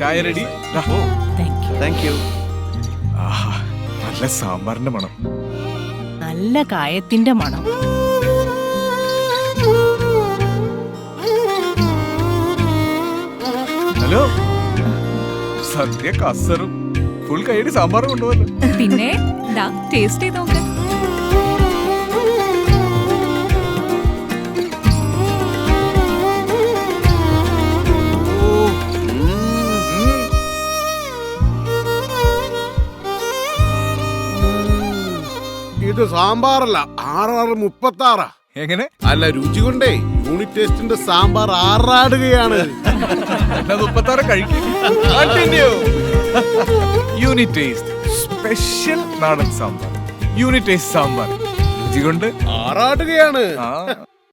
ചായ ready. Thank you. ആഹാ, നല്ല സാമ്പാറിന്റെ മണം. നല്ല കായത്തിന്റെ മണം. ഹലോ, സദ്യ കസറും ഫുൾ കൈയ്യടി സാമ്പാറും കൊണ്ടുപോകല്ലോ. പിന്നെ ടേസ്റ്റ് ചെയ്ത് നോക്ക്. ഇത് സാമ്പാറല്ല, 6:36. എങ്ങനെ? അല്ല, രുചി കൊണ്ടേ യൂണിറ്റ് ടേസ്റ്റിന്റെ സാമ്പാർ ആറാടുകയാണ്. എന്നാ 36 കഴിക്കും. യൂണിറ്റ് ടേസ്റ്റ് സ്പെഷ്യൽ നാടൻ സാമ്പാർ. യൂണിറ്റ് ടേസ്റ്റ് സാമ്പാർ രുചി കൊണ്ട് ആറാടുകയാണ്. ആ